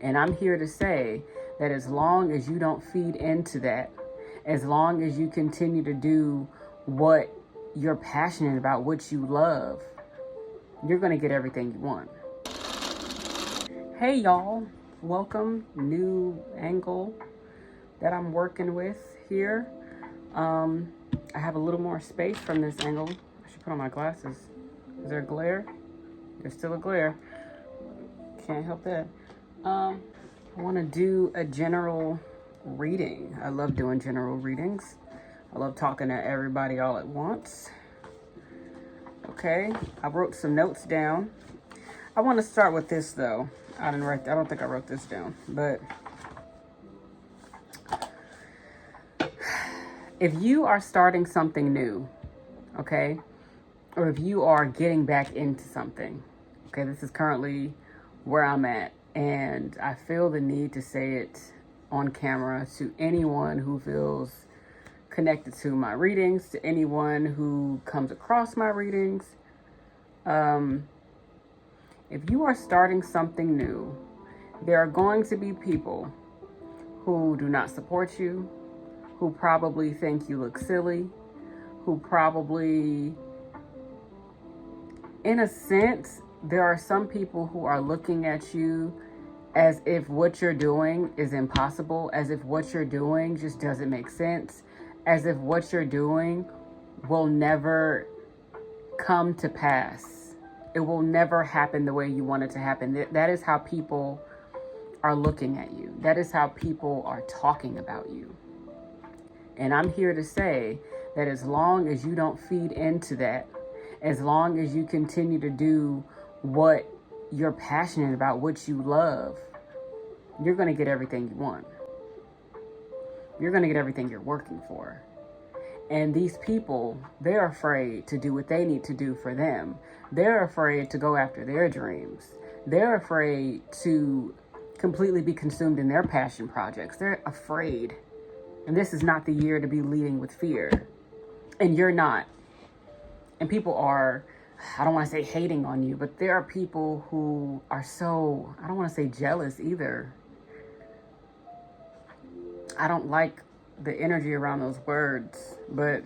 And I'm here to say that as long as you don't feed into that, as long as you continue to do what you're passionate about, what you love, you're going to get everything you want. Hey y'all, welcome. New angle that I'm working with here. I have a little more space from this angle. I should put on my glasses. Is there a glare? There's still a glare. Can't help that. I want to do a general reading. I love doing general readings. I love talking to everybody all at once. Okay, I wrote some notes down. I want to start with this though. I don't think I wrote this down, but if you are starting something new, okay, or if you are getting back into something, okay, this is currently where I'm at, and I feel the need to say it on camera to anyone who feels connected to my readings, to anyone who comes across my readings. If you are starting something new, there are going to be people who do not support you, who probably think you look silly, who probably, in a sense, there are some people who are looking at you as if what you're doing is impossible, as if what you're doing just doesn't make sense, as if what you're doing will never come to pass. It will never happen the way you want it to happen. That is how people are looking at you. That is how people are talking about you. And I'm here to say that as long as you don't feed into that, as long as you continue to do what you're passionate about, what you love, you're going to get everything you want. You're going to get everything you're working for. And these people, they're afraid to do what they need to do for them. They're afraid to go after their dreams. They're afraid to completely be consumed in their passion projects. They're afraid. And this is not the year to be leading with fear. And you're not. And people are, I don't want to say hating on you, but there are people who are so, I don't want to say jealous either. I don't like the energy around those words, but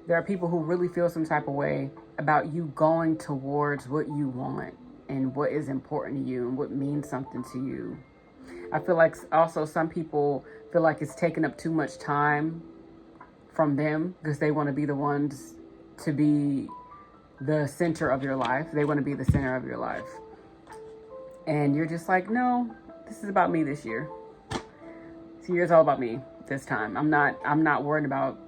there are people who really feel some type of way about you going towards what you want and what is important to you and what means something to you. I feel like also some people feel like it's taking up too much time from them because they want to be the ones to be the center of your life. They want to be the center of your life. And you're just like, no, this is about me this year. This year is all about me this time. I'm not worried about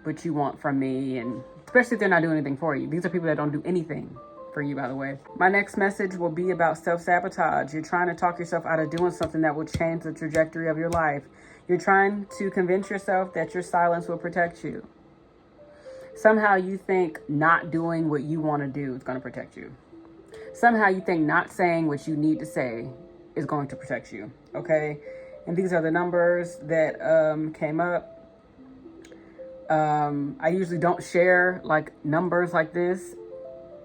what you want from me, and especially if they're not doing anything for you. These are people that don't do anything for you, by the way. My next message will be about self-sabotage. You're trying to talk yourself out of doing something that will change the trajectory of your life. You're trying to convince yourself that your silence will protect you. Somehow you think not doing what you want to do is going to protect you. Somehow you think not saying what you need to say is going to protect you, okay? And these are the numbers that came up. I usually don't share like numbers like this,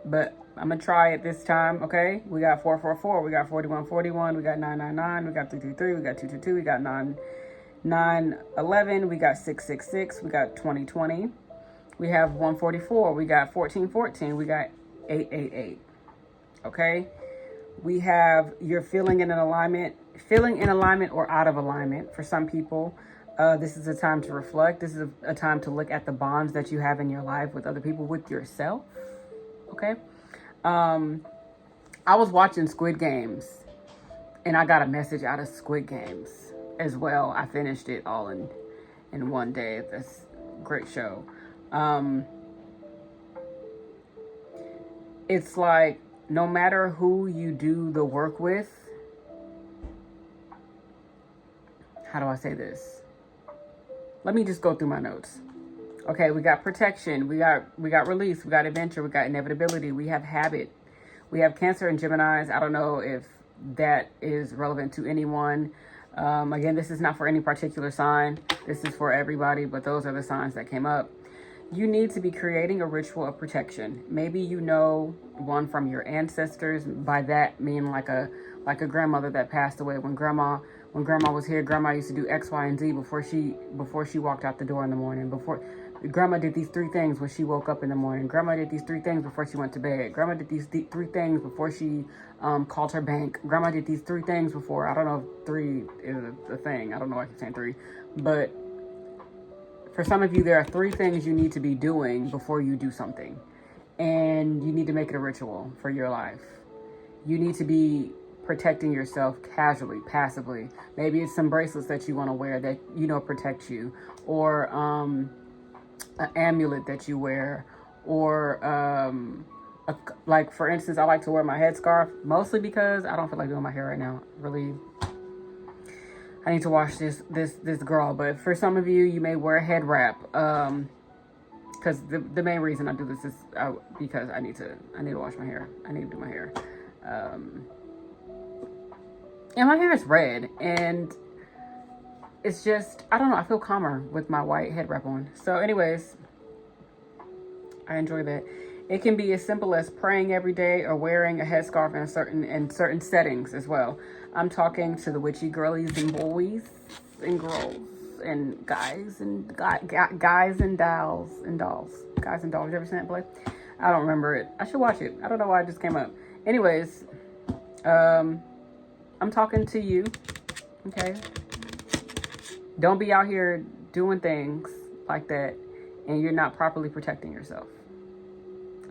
but I'm gonna try it this time, okay? We got 444, we got 4141, we got 999, we got 333, we got 222, we got 911, we got 666, we got 2020, we have 144, we got 1414, we got 888, okay? We have you're feeling in alignment or out of alignment for some people. This is a time to reflect. This is a time to look at the bonds that you have in your life with other people, with yourself. Okay. I was watching Squid Games and I got a message out of Squid Games as well. I finished it all in one day. That's a great show. It's like, no matter who you do the work with, how do I say this? Let me just go through my notes. Okay, we got protection, we got release, we got adventure, we got inevitability, we have habit, we have Cancer and Geminis. I don't know if that is relevant to anyone. Again, this is not for any particular sign. This is for everybody, but those are the signs that came up. You need to be creating a ritual of protection. Maybe you know one from your ancestors. By that mean like a like a grandmother that passed away. When grandma was here, grandma used to do X, Y, and Z before she walked out the door in the morning. Before grandma did these 3 things when she woke up in the morning. Grandma did these 3 things before she went to bed. Grandma did these 3 things before she called her bank. Grandma did these 3 things before. I don't know if 3 is a thing. I don't know why I keep saying 3, but for some of you, there are 3 things you need to be doing before you do something. And you need to make it a ritual for your life. You need to be protecting yourself casually, passively. Maybe it's some bracelets that you want to wear that protect you, or an amulet that you wear, or like for instance, I like to wear my headscarf mostly because I don't feel like doing my hair right now. Really, I need to wash this girl. But for some of you, you may wear a head wrap. Because the main reason I do this is because I need to wash my hair. I need to do my hair. And my hair is red, and it's just, I don't know, I feel calmer with my white head wrap on. So anyways, I enjoy that. It can be as simple as praying every day or wearing a headscarf in certain settings as well. I'm talking to the witchy girlies and boys and girls and guys and guys and dolls. Guys and dolls. You ever seen that play? I don't remember it. I should watch it. I don't know why it just came up. Anyways, I'm talking to you. Okay. Don't be out here doing things like that and you're not properly protecting yourself.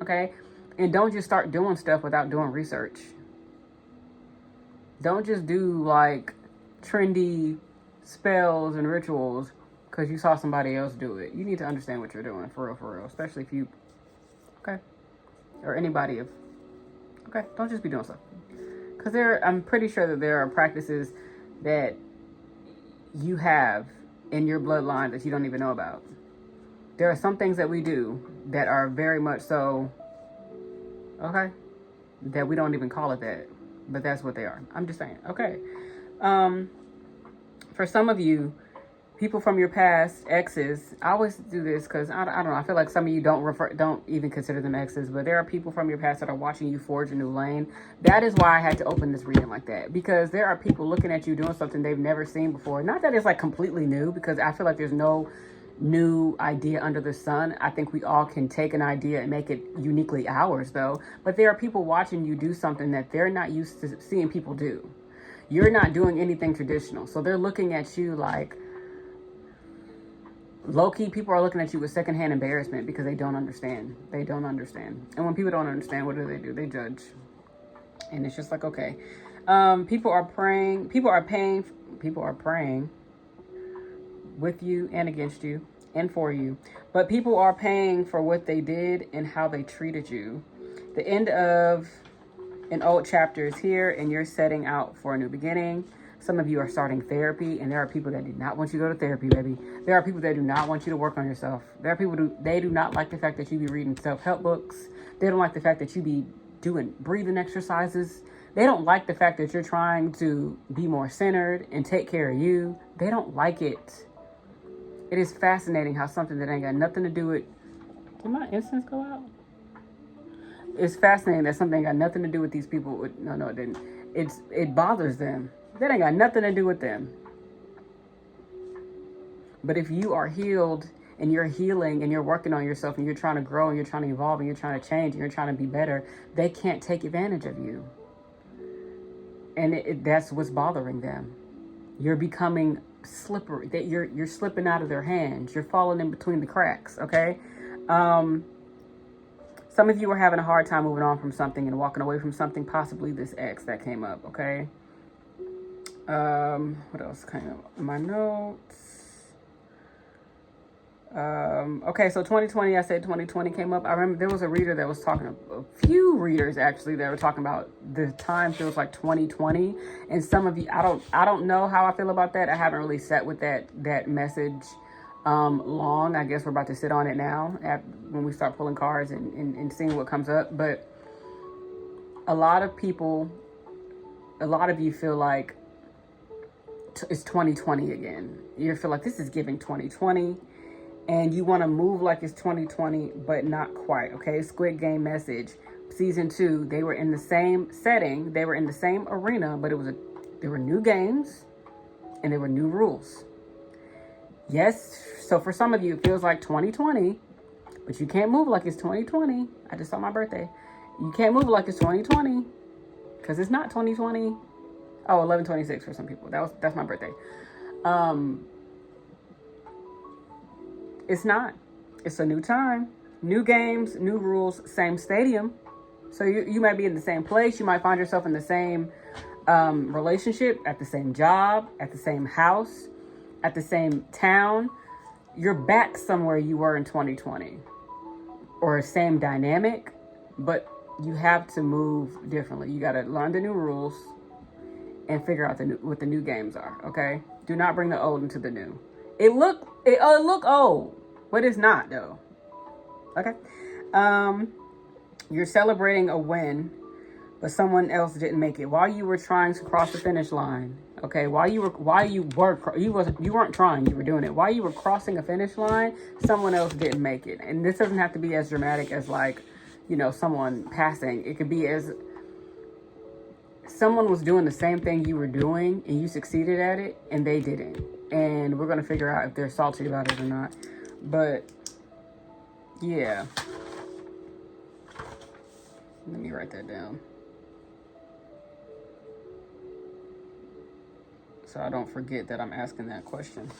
Okay? And don't just start doing stuff without doing research. Don't just do like trendy spells and rituals because you saw somebody else do it. You need to understand what you're doing, for real. Especially if you, okay? Or anybody if, okay? Don't just be doing stuff. Because I'm pretty sure that there are practices that you have in your bloodline that you don't even know about. There are some things that we do that are very much so, okay, that we don't even call it that, but that's what they are. I'm just saying, okay. For some of you, people from your past, exes, I always do this because I don't know, I feel like some of you don't even consider them exes, but there are people from your past that are watching you forge a new lane. That is why I had to open this reading like that, because there are people looking at you doing something they've never seen before. Not that it's like completely new, because I feel like there's no new idea under the sun. I think we all can take an idea and make it uniquely ours though. But there are people watching you do something that they're not used to seeing people do. You're not doing anything traditional. So they're looking at you like, low-key, people are looking at you with secondhand embarrassment because they don't understand. They don't understand. And when people don't understand, what do? They judge. And it's just like, okay. People are praying with you and against you and for you. But people are paying for what they did and how they treated you. The end of an old chapter is here, and you're setting out for a new beginning. Some of you are starting therapy, and there are people that do not want you to go to therapy, baby. There are people that do not want you to work on yourself. There are people they do not like the fact that you be reading self-help books. They don't like the fact that you be doing breathing exercises. They don't like the fact that you're trying to be more centered and take care of you. They don't like it. It is fascinating how something that ain't got nothing to do with... Did my incense go out? It's fascinating that something ain't got nothing to do with these people. No, it didn't. It bothers them. That ain't got nothing to do with them. But if you are healed and you're healing and you're working on yourself and you're trying to grow and you're trying to evolve and you're trying to change and you're trying to be better, they can't take advantage of you. And that's what's bothering them. You're becoming slippery. That you're slipping out of their hands. You're falling in between the cracks, okay? Some of you are having a hard time moving on from something and walking away from something, possibly this ex that came up, okay? What else came up in my notes? Okay, so 2020, I said 2020 came up. I remember there was a reader that was talking, a few readers actually, that were talking about the time feels like 2020. And some of you, I don't know how I feel about that. I haven't really sat with that message long. I guess we're about to sit on it now when we start pulling cards and seeing what comes up. But a lot of you feel like it's 2020 again. You feel like this is giving 2020 and you want to move like it's 2020, but not quite. Okay. Squid Game message. season 2, they were in the same setting, they were in the same arena, but there were new games and there were new rules. Yes, so for some of you, it feels like 2020, but you can't move like it's 2020. I just saw my birthday. You can't move like it's 2020 because it's not 2020. Oh, 11/26 for some people. That's my birthday. It's not. It's a new time, new games, new rules, same stadium. So you might be in the same place. You might find yourself in the same relationship, at the same job, at the same house, at the same town. You're back somewhere you were in 2020, or same dynamic, but you have to move differently. You got to learn the new rules and figure out what the new games are. Okay, do not bring the old into the new. It look old, but it's not though. Okay, you're celebrating a win, but someone else didn't make it while you were trying to cross the finish line. Okay, you weren't trying, you were doing it. While you were crossing a finish line, someone else didn't make it. And this doesn't have to be as dramatic as like, someone passing. It could be as someone was doing the same thing you were doing and you succeeded at it and they didn't. And we're going to figure out if they're salty about it or not. But yeah. Let me write that down, so I don't forget that I'm asking that question.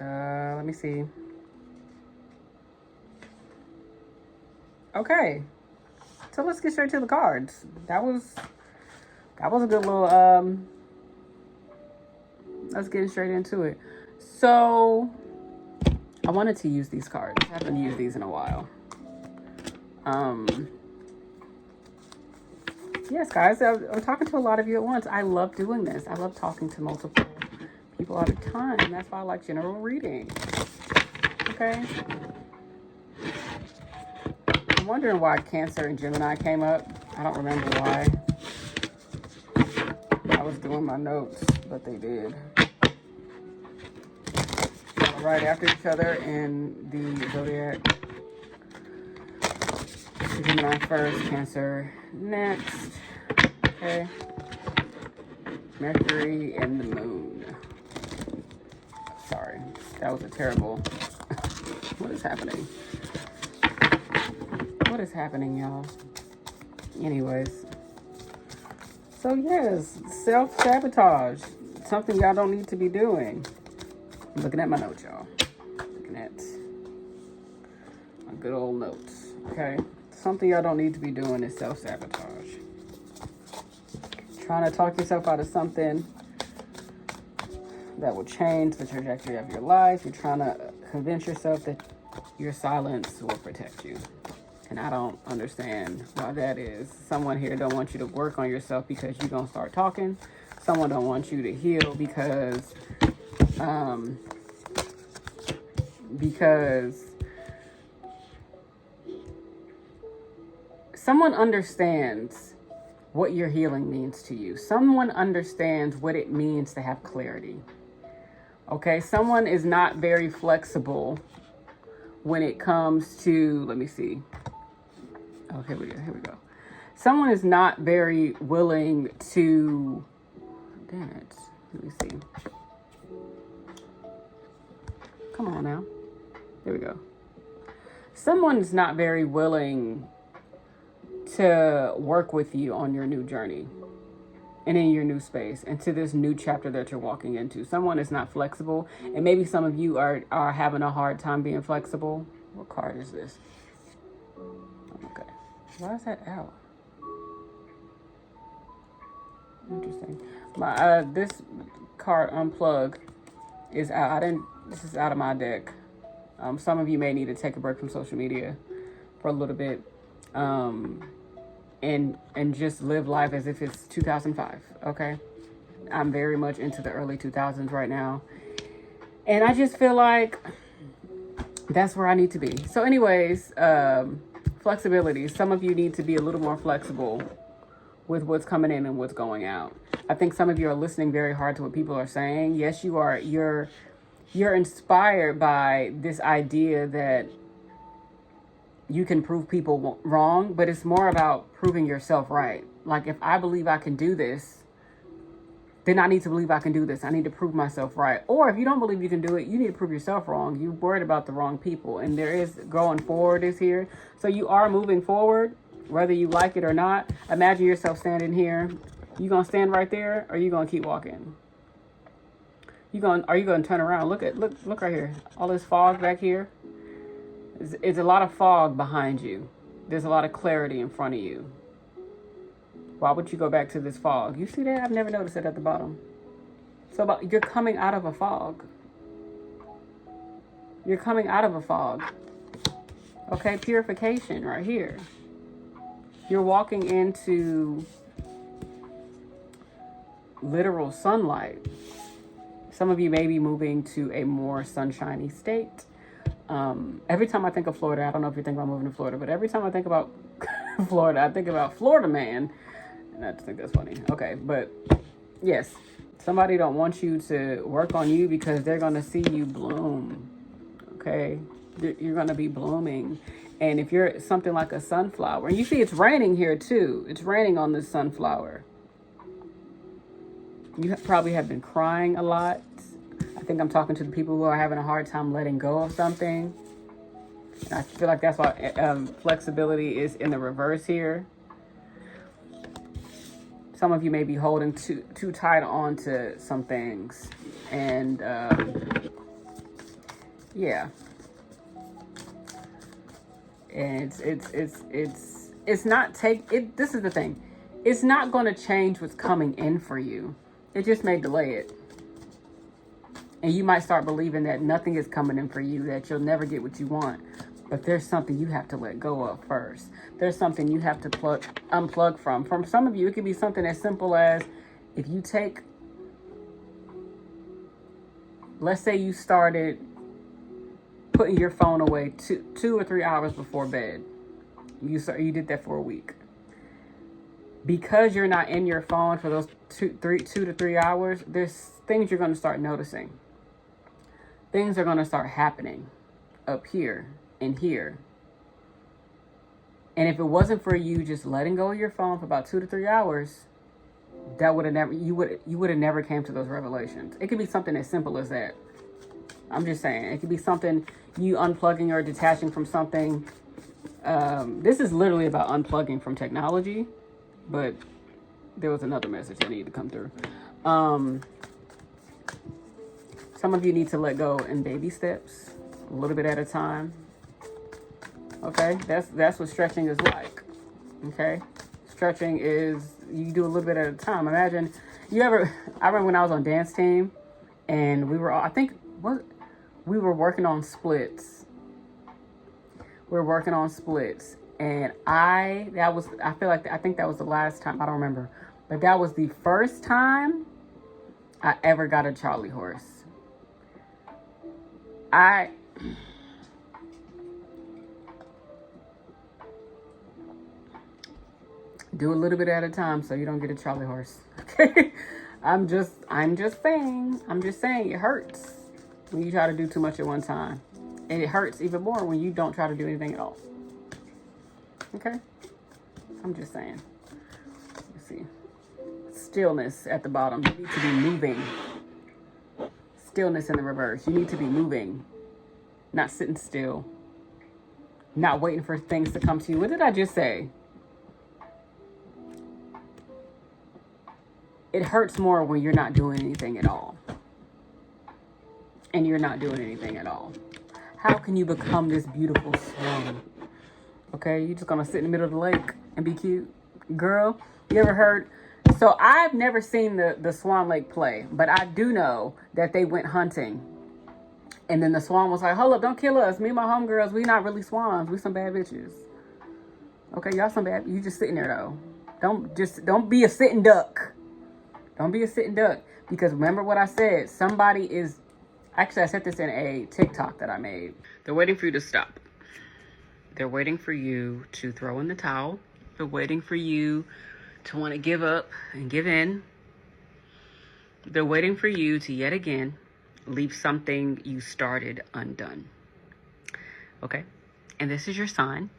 Let me see. Okay, so let's get straight to the cards. That was a good little let's get straight into it. So I wanted to use these cards. I haven't used these in a while. Yes, guys, I'm talking to a lot of you at once. I love doing this. I love talking to multiple people at a time. And that's why I like general reading. Okay. I'm wondering why Cancer and Gemini came up. I don't remember why. I was doing my notes, but they did. Right after each other in the zodiac. Gemini first, Cancer next. Okay. Mercury and the moon. Sorry, that was a terrible. What is happening? What is happening, y'all? Anyways. So yes, self-sabotage. Something y'all don't need to be doing. I'm looking at my notes, y'all. Looking at my good old notes. Okay. Something y'all don't need to be doing is self-sabotage. Trying to talk yourself out of something that will change the trajectory of your life. You're trying to convince yourself that your silence will protect you. And I don't understand why that is. Someone here don't want you to work on yourself because you're going to start talking. Someone don't want you to heal because someone understands what your healing means to you. Someone understands what it means to have clarity. Okay, someone is not very flexible when it comes to, let me see. Oh, here we go. Someone is not very willing to, damn it, let me see. Come on now. There we go. Someone's not very willing to work with you on your new journey and in your new space and to this new chapter that you're walking into. Someone is not flexible, and maybe some of you are having a hard time being flexible. What card is this? Okay. Why is that out? Interesting. This card unplug is out. This is out of my deck. Some of you may need to take a break from social media for a little bit. And just live life as if it's 2005, okay? I'm very much into the early 2000s right now. And I just feel like that's where I need to be. So anyways, flexibility. Some of you need to be a little more flexible with what's coming in and what's going out. I think some of you are listening very hard to what people are saying. Yes, you are. You're You're inspired by this idea that you can prove people wrong, but it's more about proving yourself right. Like, if I believe I can do this, then I need to believe I can do this. I need to prove myself right. Or if you don't believe you can do it, you need to prove yourself wrong. You're worried about the wrong people. And there is going forward is here. So you are moving forward, whether you like it or not. Imagine yourself standing here. You gonna stand right there, or you gonna keep walking? Are you gonna turn around? Look right here. All this fog back here. It's a lot of fog behind you. There's a lot of clarity in front of you. Why would you go back to this fog? You see that? I've never noticed it at the bottom. So you're coming out of a fog. You're coming out of a fog. Okay, purification right here. You're walking into literal sunlight. Some of you may be moving to a more sunshiny state. Every time I think of Florida, I don't know if you think about moving to Florida, but every time I think about Florida, I think about Florida man. And I just think that's funny. Okay, but yes, somebody don't want you to work on you because they're going to see you bloom. Okay, you're going to be blooming. And if you're something like a sunflower, and you see it's raining here too. It's raining on this sunflower. You probably have been crying a lot. I think I'm talking to the people who are having a hard time letting go of something. And I feel like that's why flexibility is in the reverse here. Some of you may be holding too tight on to some things. And yeah. And it's not this is the thing. It's not going to change what's coming in for you. It just may delay it. And you might start believing that nothing is coming in for you, that you'll never get what you want. But there's something you have to let go of first. There's something you have to unplug from. From some of you, it could be something as simple as if you take, let's say you started putting your phone away 2 or 3 hours before bed. You did that for a week. Because you're not in your phone for those 2 to 3 hours, there's things you're going to start noticing. Things are going to start happening up here and here. And if it wasn't for you just letting go of your phone for about 2 to 3 hours, you would have never came to those revelations. It could be something as simple as that. I'm just saying, it could be something you unplugging or detaching from something. This is literally about unplugging from technology. But there was another message that needed to come through. Some of you need to let go in baby steps, a little bit at a time. Okay, that's what stretching is like. Okay, stretching is you do a little bit at a time. Imagine I remember when I was on dance team, and we were working on splits. And I think that was the last time, I don't remember, but that was the first time I ever got a Charlie horse. I do a little bit at a time so you don't get a Charlie horse. Okay, I'm just saying it hurts when you try to do too much at one time, and it hurts even more when you don't try to do anything at all. Okay, I'm just saying. Let's see. Stillness at the bottom. You need to be moving. Stillness in the reverse. You need to be moving, not sitting still, not waiting for things to come to you. What did I just say? It hurts more when you're not doing anything at all. And you're not doing anything at all. How can you become this beautiful swan? Okay, you're just gonna sit in the middle of the lake and be cute. Girl, you ever heard? So I've never seen the Swan Lake play, but I do know that they went hunting. And then the swan was like, hold up, don't kill us. Me and my homegirls, we not really swans. We some bad bitches. Okay, y'all some bad. You just sitting there though. Don't be a sitting duck. Don't be a sitting duck. Because remember what I said, actually I said this in a TikTok that I made. They're waiting for you to stop. They're waiting for you to throw in the towel. They're waiting for you to want to give up and give in. They're waiting for you to yet again leave something you started undone. Okay? And this is your sign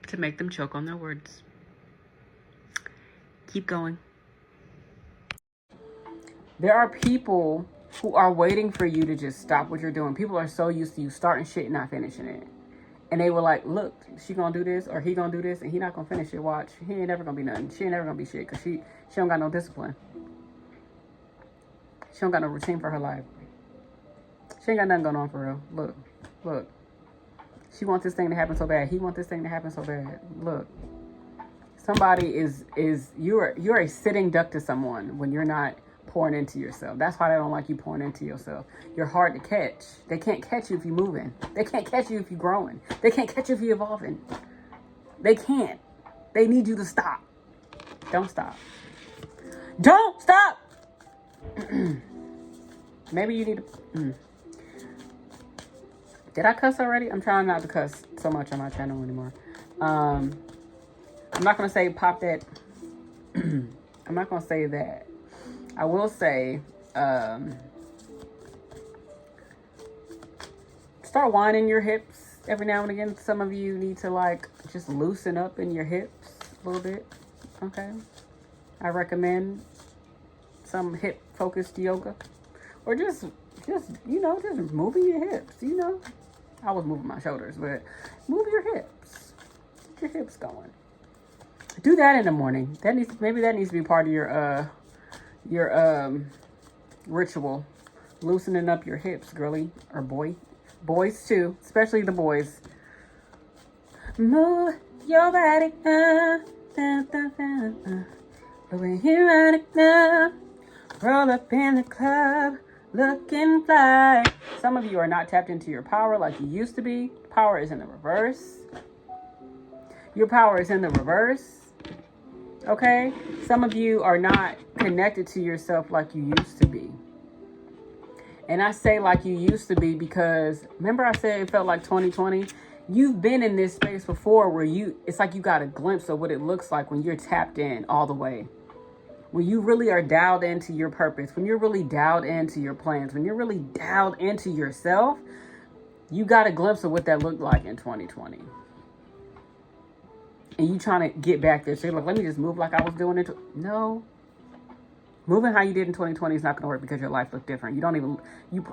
to make them choke on their words. Keep going. There are people who are waiting for you to just stop what you're doing. People are so used to you starting shit and not finishing it. And they were like, look, she gonna do this or he gonna do this and he not gonna finish it. Watch. He ain't never gonna be nothing. She ain't never gonna be shit because she don't got no discipline. She don't got no routine for her life. She ain't got nothing going on for real. Look. She wants this thing to happen so bad. He wants this thing to happen so bad. Look. Somebody you're a sitting duck to someone when you're not pouring into yourself. That's why they don't like you pouring into yourself. You're hard to catch. They can't catch you if you're moving. They can't catch you if you're growing. They can't catch you if you're evolving. They can't. They need you to stop. Don't stop. Don't stop. Maybe you need to... Did I cuss already? I'm trying not to cuss so much on my channel anymore. I'm not going to say pop that. I'm not going to say that. I will say, start winding your hips every now and again. Some of you need to like just loosen up in your hips a little bit. Okay. I recommend some hip focused yoga or just moving your hips, I was moving my shoulders, but move your hips. Get your hips going. Do that in the morning. Maybe that needs to be part of your ritual. Loosening up your hips, girly or boy. Boys too, especially the boys. Move your body. Over here right now. Roll up in the club. Looking fly. Some of you are not tapped into your power like you used to be. Power is in the reverse. Your power is in the reverse. Okay? Some of you are not connected to yourself like you used to be. And I say like you used to be because remember I said it felt like 2020? You've been in this space before where it's like you got a glimpse of what it looks like when you're tapped in all the way. When you really are dialed into your purpose, when you're really dialed into your plans, when you're really dialed into yourself, you got a glimpse of what that looked like in 2020. And you trying to get back there. So you're like, let me just move like I was doing it. No. Moving how you did in 2020 is not going to work because your life looked different.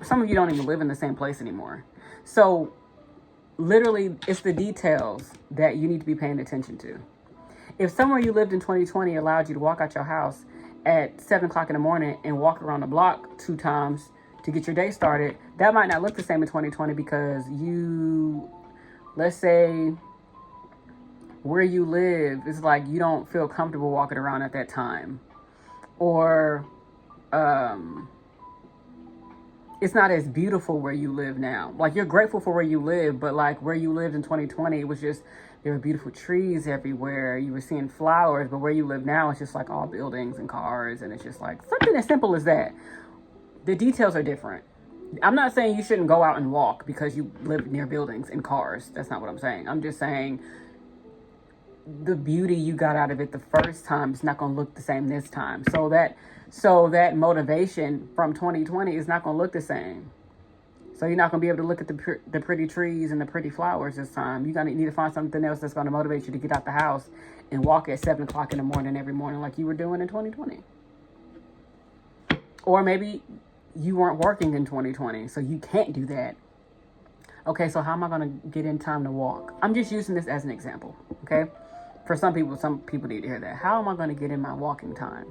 Some of you don't even live in the same place anymore. So literally, it's the details that you need to be paying attention to. If somewhere you lived in 2020 allowed you to walk out your house at 7 o'clock in the morning and walk around the block 2 times to get your day started, that might not look the same in 2020 because let's say where you live is like you don't feel comfortable walking around at that time. Or it's not as beautiful where you live now. Like you're grateful for where you live, but like where you lived in 2020, it was just, there were beautiful trees everywhere. You were seeing flowers, but where you live now, it's just like all buildings and cars. And it's just like something as simple as that. The details are different. I'm not saying you shouldn't go out and walk because you live near buildings and cars. That's not what I'm saying. I'm just saying the beauty you got out of it the first time is not going to look the same this time. So that motivation from 2020 is not going to look the same. So you're not going to be able to look at the pretty trees and the pretty flowers this time. You're going to need to find something else that's going to motivate you to get out the house and walk at 7 o'clock in the morning every morning like you were doing in 2020. Or maybe you weren't working in 2020, so you can't do that. Okay, so how am I going to get in time to walk? I'm just using this as an example, okay? For some people need to hear that. How am I going to get in my walking time?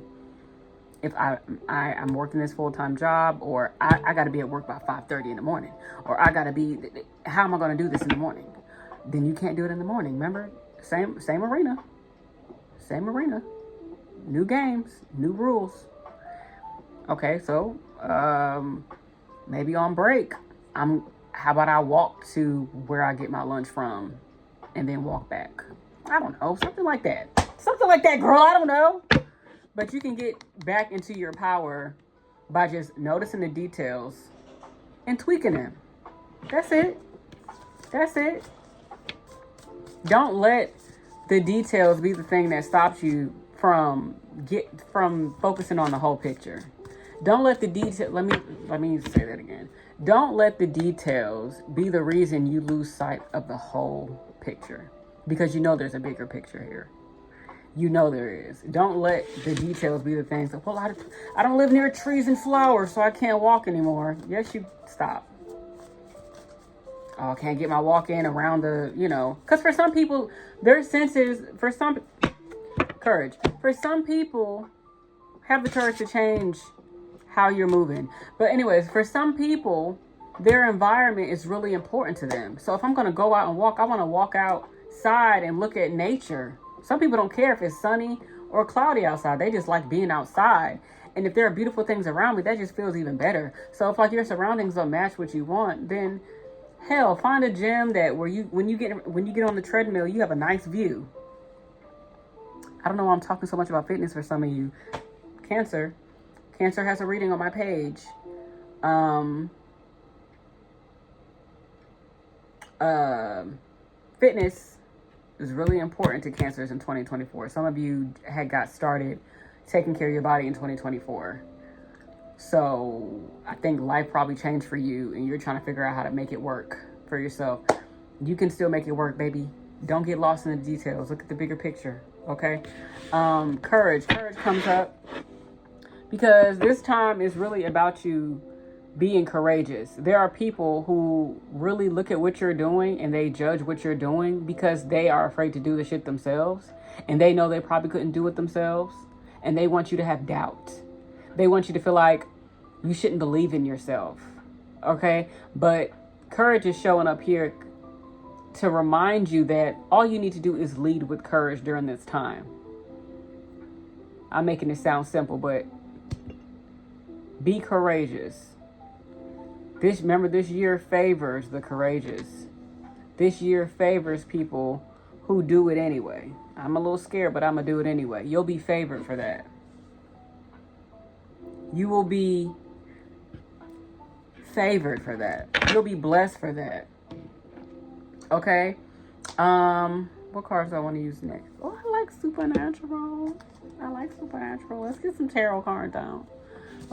If I'm working this full-time job, or I got to be at work by 5:30 in the morning, or how am I going to do this in the morning? Then you can't do it in the morning. Remember, same arena, new games, new rules. Okay, so maybe on break, how about I walk to where I get my lunch from, and then walk back? I don't know, something like that, girl. I don't know. But you can get back into your power by just noticing the details and tweaking them. That's it. Don't let the details be the thing that stops you from focusing on the whole picture. Don't let the detail, let me say that again. Don't let the details be the reason you lose sight of the whole picture, because you know there's a bigger picture here. You know there is. Don't let the details be the things that, well, I don't live near trees and flowers, so I can't walk anymore. Yes, you stop. Oh, I can't get my walk in around the, because for some people, their senses, courage. For some people, have the courage to change how you're moving. But anyways, for some people, their environment is really important to them. So if I'm going to go out and walk, I want to walk outside and look at nature. Some people don't care if it's sunny or cloudy outside. They just like being outside. And if there are beautiful things around me, that just feels even better. So if like your surroundings don't match what you want, then hell, find a gym that when you get on the treadmill, you have a nice view. I don't know why I'm talking so much about fitness for some of you. Cancer has a reading on my page. Fitness is really important to Cancers in 2024. Some of you had got started taking care of your body in 2024. So I think life probably changed for you and you're trying to figure out how to make it work for yourself. You can still make it work, baby. Don't get lost in the details. Look at the bigger picture, okay? Courage comes up because this time is really about you being courageous. There are people who really look at what you're doing and they judge what you're doing because they are afraid to do the shit themselves. And they know they probably couldn't do it themselves. And they want you to have doubt. They want you to feel like you shouldn't believe in yourself. Okay? But courage is showing up here to remind you that all you need to do is lead with courage during this time. I'm making it sound simple, but be courageous. Remember, this year favors the courageous. This year favors people who do it anyway. I'm a little scared, but I'm going to do it anyway. You'll be favored for that. You will be favored for that. You'll be blessed for that. Okay? What cards do I want to use next? Oh, I like Supernatural. Let's get some tarot cards down.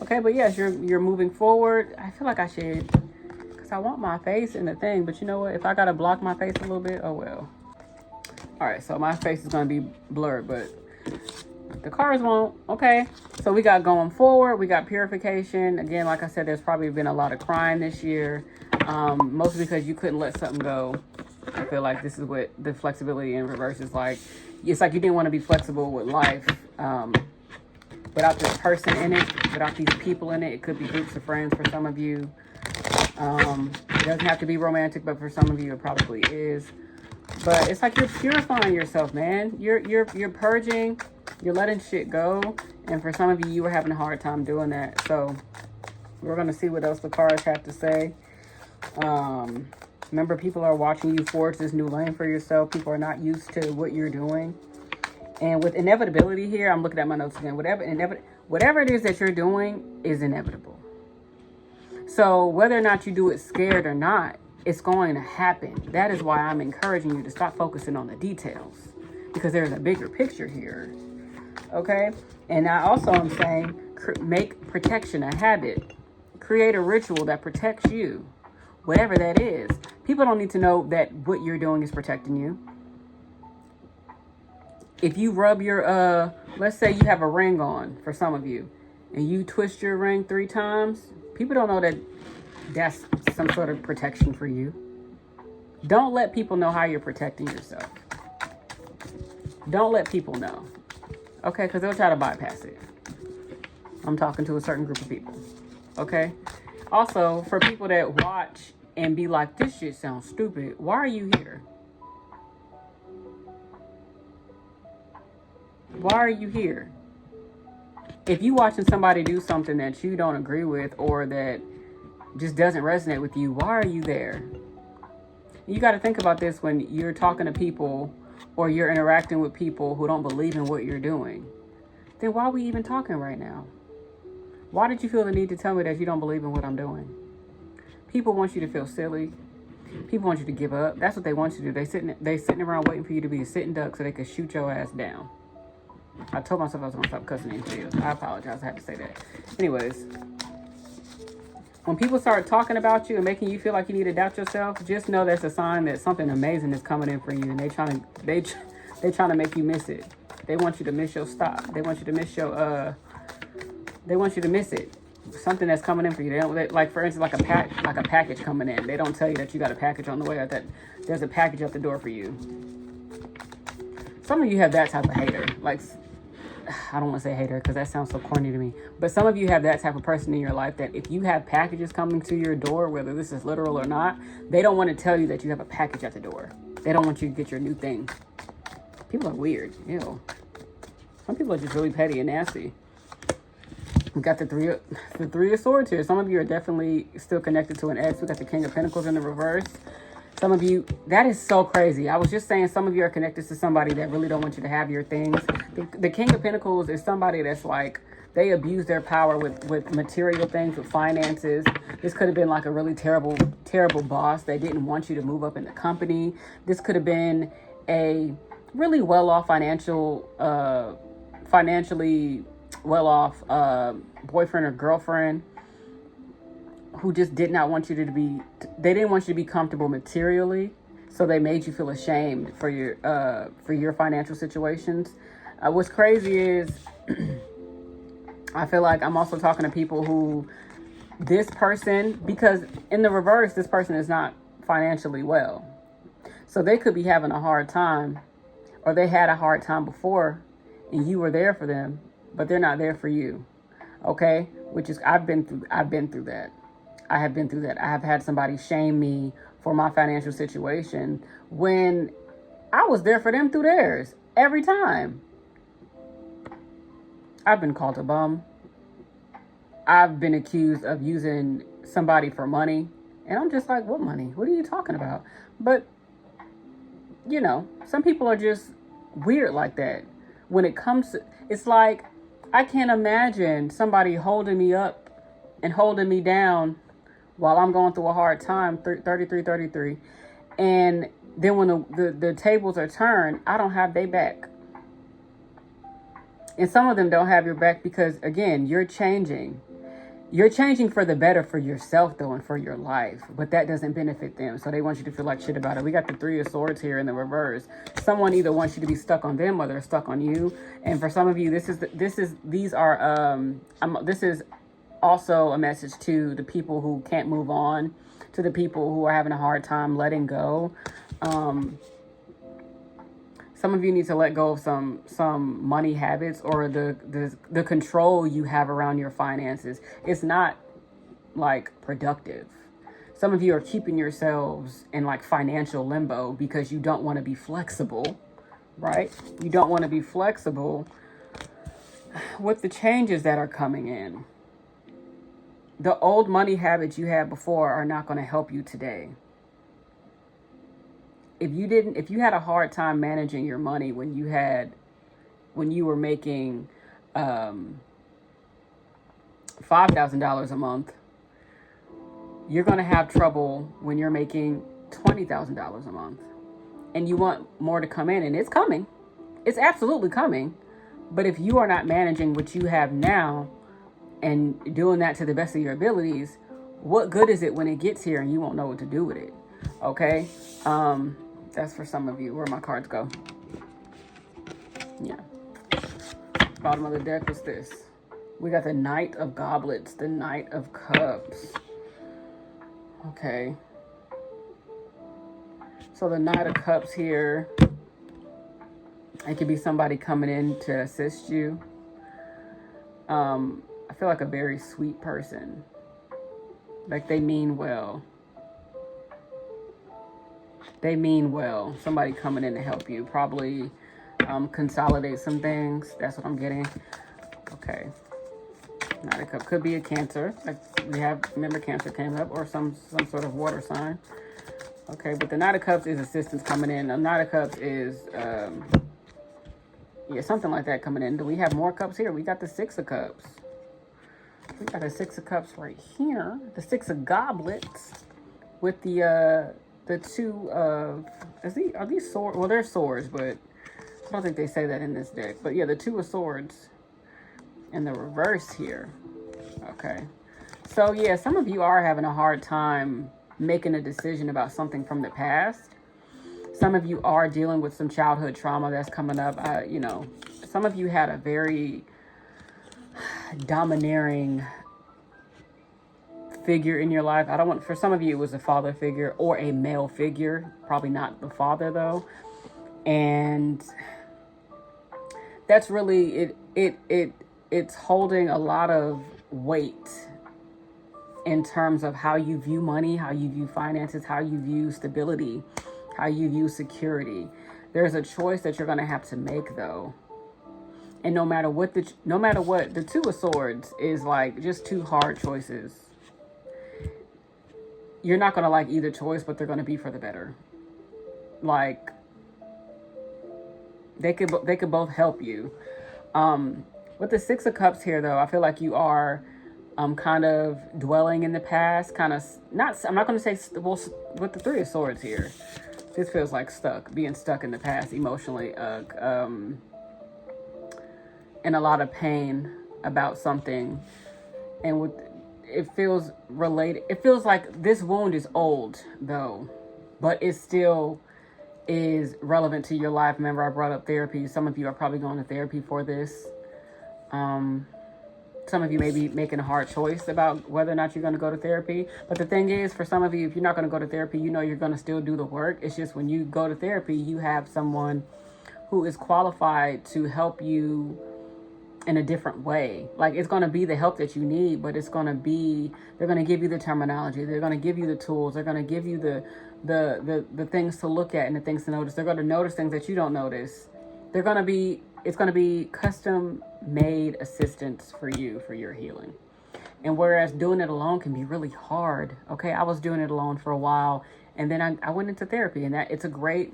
Okay, but yes, you're moving forward. I feel like I should, because I want my face in the thing, but you know what? If I got to block my face a little bit, oh well. All right, so my face is going to be blurred, but the cards won't. Okay, so we got going forward. We got purification. Again, like I said, there's probably been a lot of crying this year, mostly because you couldn't let something go. I feel like this is what the flexibility in reverse is like. It's like you didn't want to be flexible with life. Without this person in it, without these people in it. It could be groups of friends for some of you. It doesn't have to be romantic, but for some of you, it probably is. But it's like you're purifying yourself, man. You're purging. You're letting shit go. And for some of you, you were having a hard time doing that. So we're going to see what else the cards have to say. Remember, people are watching you forge this new lane for yourself. People are not used to what you're doing. And with inevitability here, I'm looking at my notes again. Whatever it is that you're doing is inevitable. So whether or not you do it scared or not, it's going to happen. That is why I'm encouraging you to stop focusing on the details, because there's a bigger picture here. Okay? And I also am saying make protection a habit. Create a ritual that protects you, whatever that is. People don't need to know that what you're doing is protecting you. If you rub your, let's say you have a ring on for some of you, and you twist your ring 3 times, people don't know that that's some sort of protection for you. Don't let people know how you're protecting yourself. Don't let people know. Okay, because they'll try to bypass it. I'm talking to a certain group of people. Okay? Also, for people that watch and be like, this shit sounds stupid, why are you here? Why are you here? If you watching somebody do something that you don't agree with or that just doesn't resonate with you, why are you there? You got to think about this when you're talking to people or you're interacting with people who don't believe in what you're doing. Then why are we even talking right now? Why did you feel the need to tell me that you don't believe in what I'm doing? People want you to feel silly. People want you to give up. That's what they want you to do. They sitting around waiting for you to be a sitting duck so they can shoot your ass down. I told myself I was going to stop cussing in videos. I apologize. I had to say that. Anyways, when people start talking about you and making you feel like you need to doubt yourself, just know that's a sign that something amazing is coming in for you, and they trying to make you miss it. They want you to miss your stop. They want you to miss your they want you to miss it. Something that's coming in for you. Like, for instance, like a package coming in. They don't tell you that you got a package on the way, or that there's a package at the door for you. Some of you have that type of hater. Like, I don't want to say hater because that sounds so corny to me. But some of you have that type of person in your life that if you have packages coming to your door, whether this is literal or not, they don't want to tell you that you have a package at the door. They don't want you to get your new thing. People are weird. Ew. Some people are just really petty and nasty. We got the three of swords here. Some of you are definitely still connected to an ex. We got the King of Pentacles in the reverse. Some of you, that is so crazy. I was just saying some of you are connected to somebody that really don't want you to have your things. The King of Pentacles is somebody that's like, they abuse their power with material things, with finances. This could have been like a really terrible boss that didn't want you to move up in the company. This could have been a really well-off financially well-off boyfriend or girlfriend who just did not want you to be, they didn't want you to be comfortable materially, so they made you feel ashamed for your financial situations. What's crazy is I feel like I'm also talking to people who, this person, because in the reverse, this person is not financially well, so they could be having a hard time, or they had a hard time before and you were there for them, but they're not there for you. Okay? Which is, I've been through that. I have been through that. I have had somebody shame me for my financial situation when I was there for them through theirs every time. I've been called a bum. I've been accused of using somebody for money. And I'm just like, what money? What are you talking about? But, you know, some people are just weird like that. When it comes to, it's like, I can't imagine somebody holding me up and holding me down while I'm going through a hard time, 33. And then when the tables are turned, I don't have their back. And some of them don't have your back because, again, you're changing. You're changing for the better for yourself, though, and for your life. But that doesn't benefit them. So they want you to feel like shit about it. We got the Three of Swords here in the reverse. Someone either wants you to be stuck on them or they're stuck on you. And for some of you, this is also a message to the people who can't move on, to the people who are having a hard time letting go. Some of you need to let go of some money habits or the control you have around your finances. It's not like productive. Some of you are keeping yourselves in like financial limbo because you don't want to be flexible, right? You don't want to be flexible with the changes that are coming in. The old money habits you had before are not going to help you today. If you had a hard time managing your money when you were making $5,000 a month, you're going to have trouble when you're making $20,000 a month. And you want more to come in, and it's coming. It's absolutely coming. But if you are not managing what you have now and doing that to the best of your abilities, what good is it when it gets here and you won't know what to do with it? Okay? That's for some of you. Where my cards go? Yeah. Bottom of the deck was this. We got the Knight of Goblets, the Knight of Cups. Okay. So the Knight of Cups here, it could be somebody coming in to assist you. I feel like a very sweet person. Like they mean well. They mean well. Somebody coming in to help you. Probably consolidate some things. That's what I'm getting. Okay. Knight of Cups. Could be a Cancer. Like we have, remember Cancer came up. Or some sort of water sign. Okay, but the Knight of Cups is assistance coming in. The Knight of Cups is, yeah, something like that coming in. Do we have more cups here? We got the Six of Cups. We got the Six of Cups right here. The Six of Goblets with the two of, are these swords? Well, they're swords, but I don't think they say that in this deck. But yeah, the Two of Swords in the reverse here. Okay. So yeah, some of you are having a hard time making a decision about something from the past. Some of you are dealing with some childhood trauma that's coming up. You know, some of you had a very domineering figure in your life. For some of you, it was a father figure or a male figure. Probably not the father though. And that's really, it's holding a lot of weight in terms of how you view money, how you view finances, how you view stability, how you view security. There's a choice that you're going to have to make though. And no matter what, the Two of Swords is like just two hard choices. You're not going to like either choice, but they're going to be for the better. Like they could both help you. With the Six of Cups here though, I feel like you are kind of dwelling in the past, I'm not going to say, well, with the Three of Swords here, this feels like being stuck in the past emotionally, in a lot of pain about something. And it feels related. It feels like this wound is old though, but it still is relevant to your life. Remember, I brought up therapy. Some of you are probably going to therapy for this. Some of you may be making a hard choice about whether or not you're going to go to therapy. But the thing is, for some of you, if you're not going to go to therapy, you know you're going to still do the work. It's just when you go to therapy, you have someone who is qualified to help you in a different way. Like, it's going to be the help that you need, but they're going to give you the terminology. They're going to give you the tools. They're going to give you the things to look at and the things to notice. They're going to notice things that you don't notice. It's going to be custom made assistance for you, for your healing. And whereas doing it alone can be really hard. Okay. I was doing it alone for a while, and then I went into therapy, and it's a great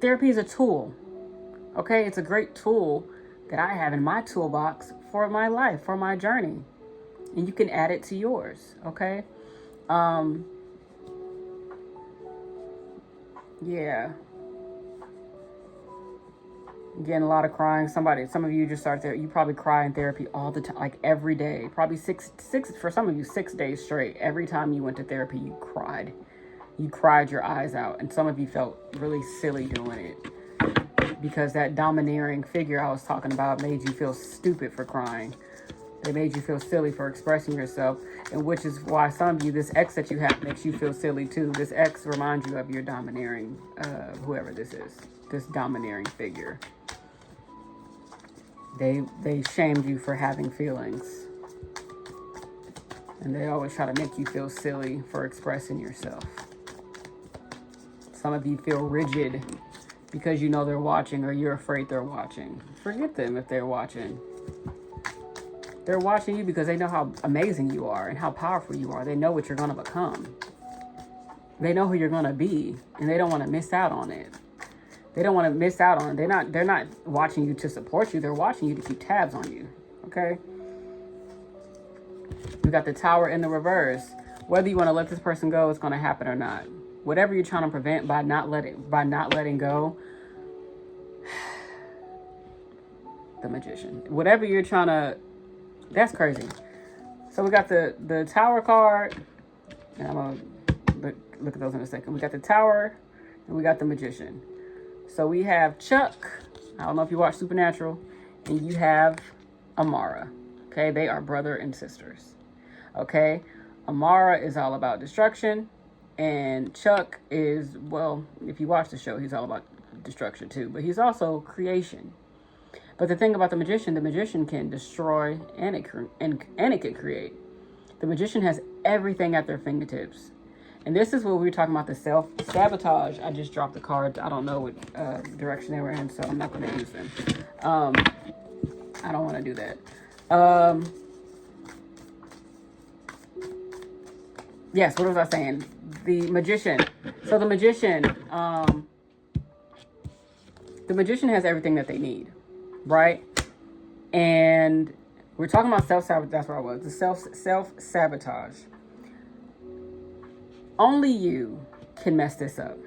therapy is a tool. Okay. It's a great tool that I have in my toolbox for my life, for my journey, and you can add it to yours. Okay. Yeah. Getting a lot of crying. Some of you just start there. You probably cry in therapy all the time, like every day, probably six, for some of you, 6 days straight. Every time you went to therapy, you cried your eyes out. And some of you felt really silly doing it because that domineering figure I was talking about made you feel stupid for crying. They made you feel silly for expressing yourself, and which is why some of you, this ex that you have makes you feel silly too. This ex reminds you of your domineering, whoever this is, this domineering figure. They shamed you for having feelings, and they always try to make you feel silly for expressing yourself. Some of you feel rigid because you know they're watching, or you're afraid they're watching. Forget them if they're watching. They're watching you because they know how amazing you are and how powerful you are. They know what you're going to become. They know who you're going to be, and they don't want to miss out on it. They don't want to miss out on it. They're not watching you to support you. They're watching you to keep tabs on you. Okay? We got the Tower in the reverse. Whether you want to let this person go, it's going to happen or not. Whatever you're trying to prevent by not letting go, the Magician. Whatever you're trying to, that's crazy. So we got the Tower card, and I'm going to look at those in a second. We got the Tower, and we got the Magician. So we have Chuck. I don't know if you watch Supernatural, and you have Amara. Okay, they are brother and sisters. Okay, Amara is all about destruction, and Chuck is, well, if you watch the show, he's all about destruction too, but he's also creation. But the thing about the magician can destroy and it can create. The magician has everything at their fingertips. And this is what we were talking about, the self-sabotage. I just dropped the cards. I don't know what direction they were in, so I'm not going to use them. I don't want to do that. Yes, what was I saying? The magician. So the magician has everything that they need, right? And We're talking about self-sabotage. That's where I was. The self-sabotage. Only you can mess this up.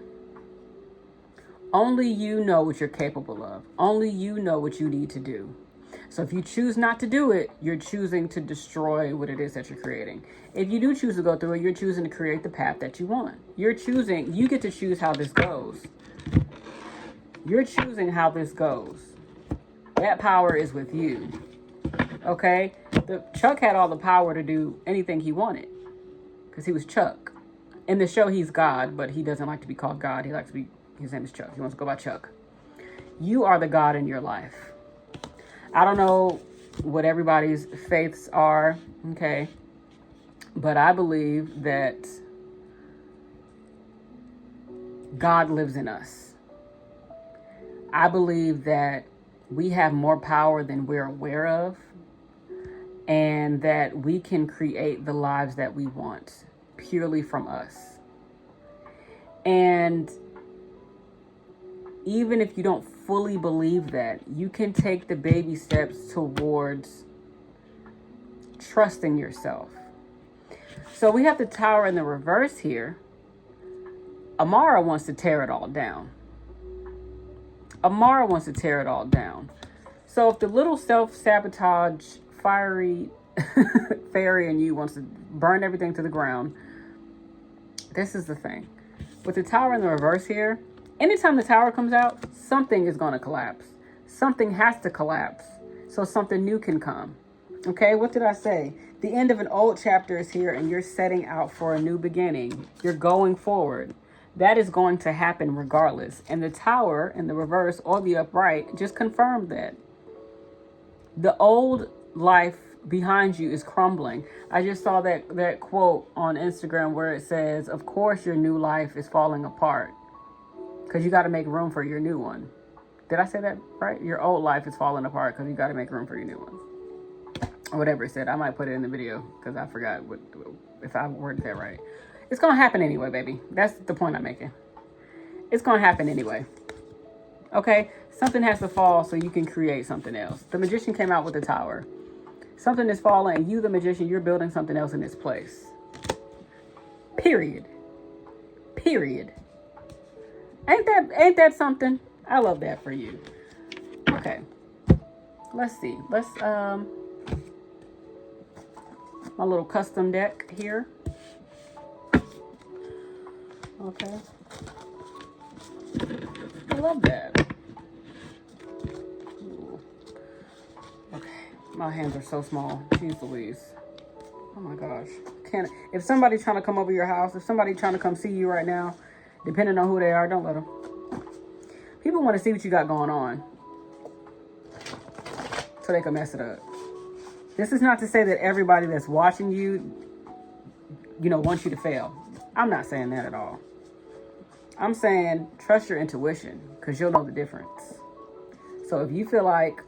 Only you know what you're capable of. Only you know what you need to do. So if you choose not to do it, you're choosing to destroy what it is that you're creating. If you do choose to go through it, you're choosing to create the path that you want. You get to choose how this goes. You're choosing how this goes. That power is with you. Okay? Chuck had all the power to do anything he wanted because he was Chuck. In the show, he's God, but he doesn't like to be called God. He likes to be, his name is Chuck. He wants to go by Chuck. You are the God in your life. I don't know what everybody's faiths are, okay? But I believe that God lives in us. I believe that we have more power than we're aware of, and that we can create the lives that we want purely from us. And even if you don't fully believe that, you can take the baby steps towards trusting yourself. So we have the tower in the reverse here. Amara wants to tear it all down. Amara wants to tear it all down. So if the little self-sabotage fiery fairy in you wants to burn everything to the ground, this is the thing. With the tower in the reverse here, anytime the tower comes out, something is going to collapse. Something has to collapse so something new can come. Okay, what did I say? The end of an old chapter is here and you're setting out for a new beginning. You're going forward. That is going to happen regardless. And the tower in the reverse or the upright just confirmed that. The old life behind you is crumbling. I just saw that quote on Instagram where it says, of course your new life is falling apart because you got to make room for your new one. Did I say that right? Your old life is falling apart because you got to make room for your new one. Or whatever it said. I might put it in the video because I forgot if I worded that right. It's going to happen anyway, baby. That's the point I'm making. It's going to happen anyway. Okay? Something has to fall so you can create something else. The magician came out with the tower. Something is falling and you, the magician, you're building something else in its place. Period. Period. Ain't that something? I love that for you. Okay. Let's see. Let's my little custom deck here. Okay. I love that. Ooh. Okay. My hands are so small. Jeez Louise. Oh my gosh. If somebody's trying to come over your house, if somebody's trying to come see you right now, depending on who they are, don't let them. People want to see what you got going on so they can mess it up. This is not to say that everybody that's watching you, wants you to fail. I'm not saying that at all. I'm saying trust your intuition because you'll know the difference. So if you feel like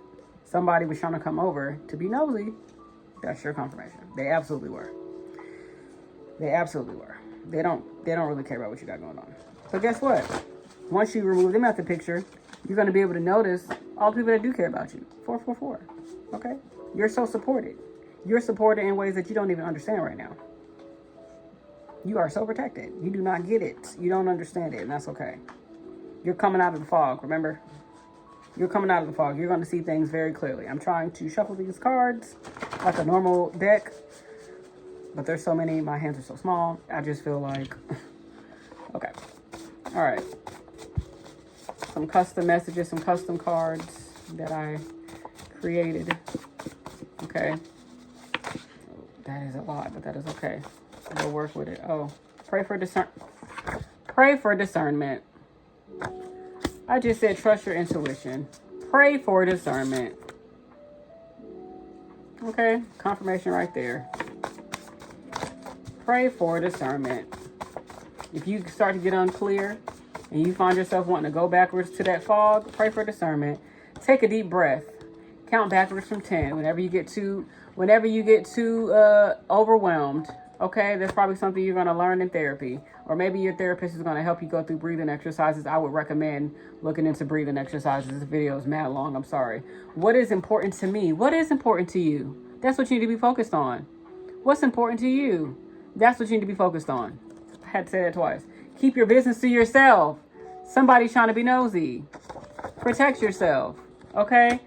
somebody was trying to come over to be nosy, that's your confirmation. They absolutely were. They absolutely were. They don't really care about what you got going on. But guess what? Once you remove them out the picture, you're going to be able to notice all the people that do care about you. 444. Okay? You're so supported. You're supported in ways that you don't even understand right now. You are so protected. You do not get it. You don't understand it, and that's okay. You're coming out of the fog, remember? You're coming out of the fog. You're going to see things very clearly. I'm trying to shuffle these cards like a normal deck, but there's so many. My hands are so small. I just feel like... Okay. All right. Some custom messages, some custom cards that I created. Okay. That is a lot, but that is okay. We'll work with it. Oh, pray for discernment. I just said trust your intuition. Pray for discernment. Okay, confirmation right there. Pray for discernment. If you start to get unclear and you find yourself wanting to go backwards to that fog, pray for discernment. Take a deep breath. Count backwards from 10. Whenever you get too overwhelmed, okay, that's probably something you're going to learn in therapy. Or maybe your therapist is going to help you go through breathing exercises. I would recommend looking into breathing exercises. This video is mad long. I'm sorry. What is important to me? What is important to you? That's what you need to be focused on. What's important to you? That's what you need to be focused on. I had to say that twice. Keep your business to yourself. Somebody's trying to be nosy. Protect yourself. Okay?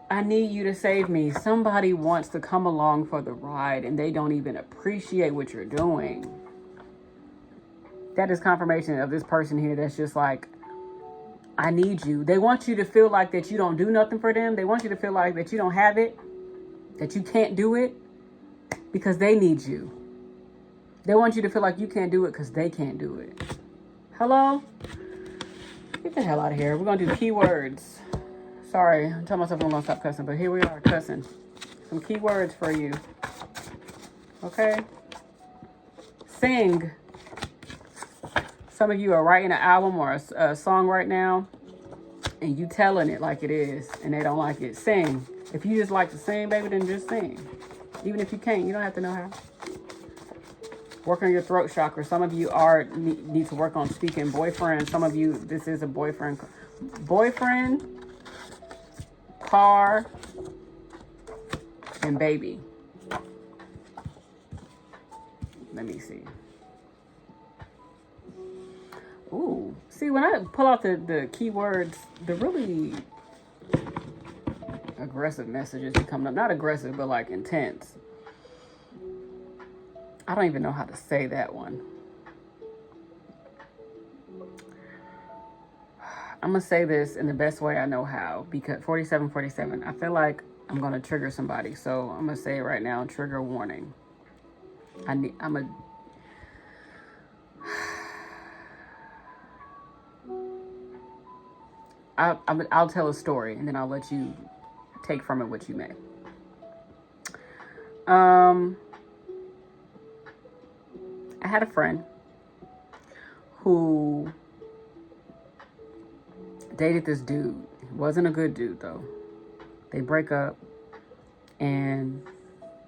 I need you to save me. Somebody wants to come along for the ride and they don't even appreciate what you're doing. That is confirmation of this person here that's just like, I need you. They want you to feel like that you don't do nothing for them. They want you to feel like that you don't have it, that you can't do it because they need you. They want you to feel like you can't do it because they can't do it. Hello? Get the hell out of here. We're going to do keywords. Sorry, I'm telling myself I'm going to stop cussing, but here we are cussing. Some keywords for you. Okay? Sing. Some of you are writing an album or a song right now, and you telling it like it is, and they don't like it. Sing. If you just like to sing, baby, then just sing. Even if you can't, you don't have to know how. Work on your throat chakra. Some of you need to work on speaking. Boyfriend. Some of you, this is a boyfriend. Boyfriend, car, and baby. Let me see. Ooh. See, when I pull out the keywords, the really aggressive messages be coming up. Not aggressive, but like intense. I don't even know how to say that one. I'm going to say this in the best way I know how, because 4747, I feel like I'm going to trigger somebody. So I'm going to say it right now, trigger warning. I'll tell a story and then I'll let you take from it what you may. I had a friend who dated this dude. He wasn't a good dude though. They break up, and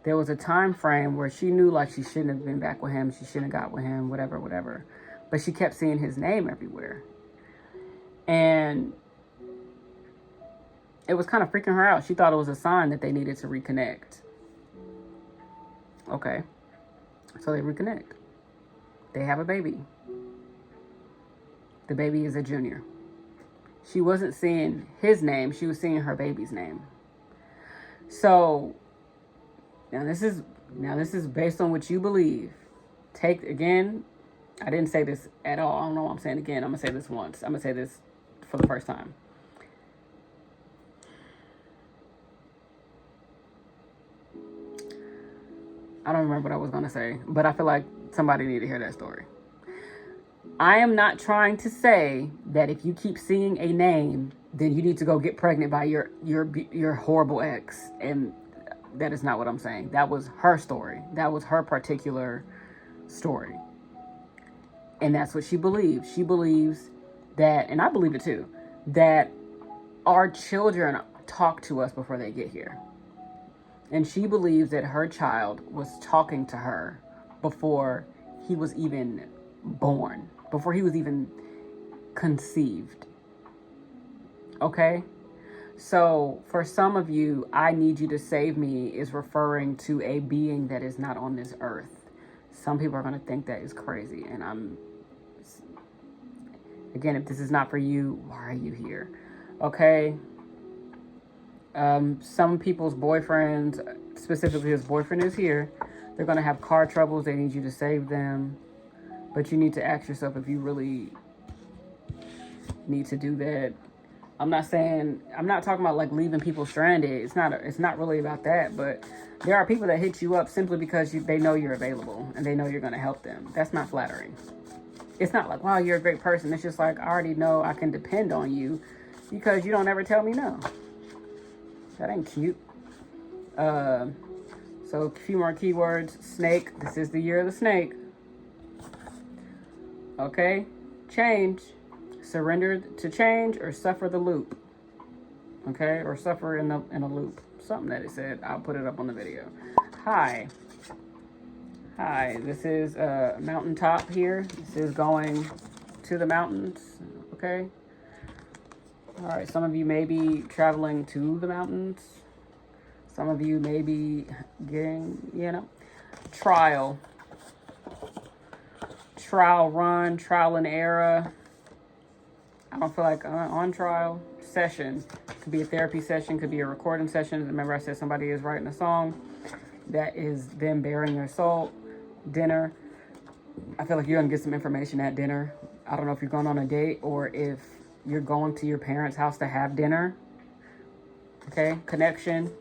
there was a time frame where she knew like she shouldn't have been back with him. She shouldn't have got with him, whatever. But she kept seeing his name everywhere. And it was kind of freaking her out. She thought it was a sign that they needed to reconnect. Okay. So they reconnect. They have a baby. The baby is a junior. She wasn't seeing his name. She was seeing her baby's name. So now this is based on what you believe. Again, I didn't say this at all. I don't know what I'm saying again. I'm going to say this once. I'm going to say this for the first time. I don't remember what I was going to say, but I feel like somebody needed to hear that story. I am not trying to say that if you keep seeing a name, then you need to go get pregnant by your horrible ex. And that is not what I'm saying. That was her story. That was her particular story. And that's what she believes. She believes that, and I believe it too, that our children talk to us before they get here. And she believes that her child was talking to her before he was even born, before he was even conceived. Okay? So for some of you, I need you to save me is referring to a being that is not on this earth. Some people are going to think that is crazy. And again, if this is not for you, why are you here? Okay? Some people's boyfriends, specifically his boyfriend is here. They're going to have car troubles. They need you to save them. But you need to ask yourself if you really need to do that. I'm not talking about like leaving people stranded. It's not really about that. But there are people that hit you up simply because they know you're available and they know you're going to help them. That's not flattering. It's not like, wow, you're a great person. It's just like, I already know I can depend on you because you don't ever tell me no. That ain't cute. So a few more keywords. Snake. This is the year of the snake. Okay. Change. Surrender to change or suffer the loop. Okay. Or suffer in a loop. Something that it said. I'll put it up on the video. Hi. This is a mountaintop here. This is going to the mountains. Okay. All right. Some of you may be traveling to the mountains. Some of you may be getting, trial run, trial and error. I don't feel like on trial. Session. Could be a therapy session, could be a recording session. Remember I said somebody is writing a song. That is them bearing their soul. Dinner. I feel like you're going to get some information at dinner. I don't know if you're going on a date or if you're going to your parents' house to have dinner. Okay, connection.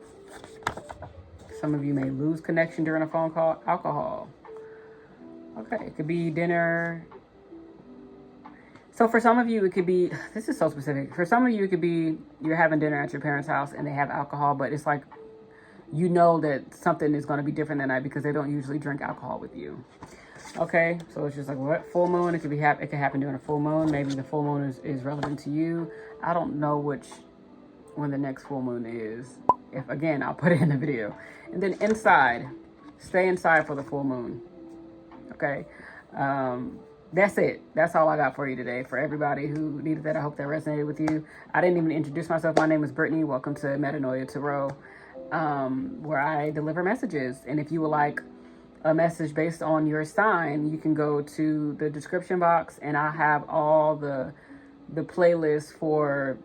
Some of you may lose connection during a phone call. Alcohol. Okay, it could be dinner. So for some of you, it could be, this is so specific. For some of you, it could be you're having dinner at your parents' house and they have alcohol, but it's like, you know that something is going to be different that night because they don't usually drink alcohol with you. Okay, so it's just like, what? Full moon, it could happen during a full moon. Maybe the full moon is relevant to you. I don't know when the next full moon is. If, again, I'll put it in the video. And then inside, stay inside for the full moon. Okay, that's it. That's all I got for you today. For everybody who needed that, I hope that resonated with you. I didn't even introduce myself. My name is Brittany. Welcome to Metanoia Tarot, where I deliver messages. And if you would like a message based on your sign, you can go to the description box, and I have all the playlists for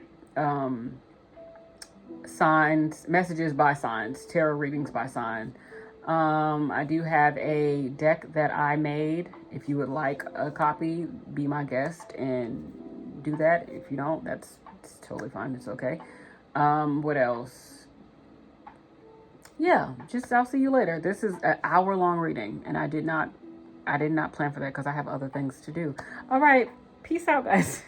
signs, messages by signs, tarot readings by sign. I do have a deck that I made. If you would like a copy, be my guest and do that. If you don't, it's totally fine. It's okay. What else? Yeah, I'll see you later. This is an hour-long reading, and I did not plan for that because I have other things to do. All right. Peace out, guys.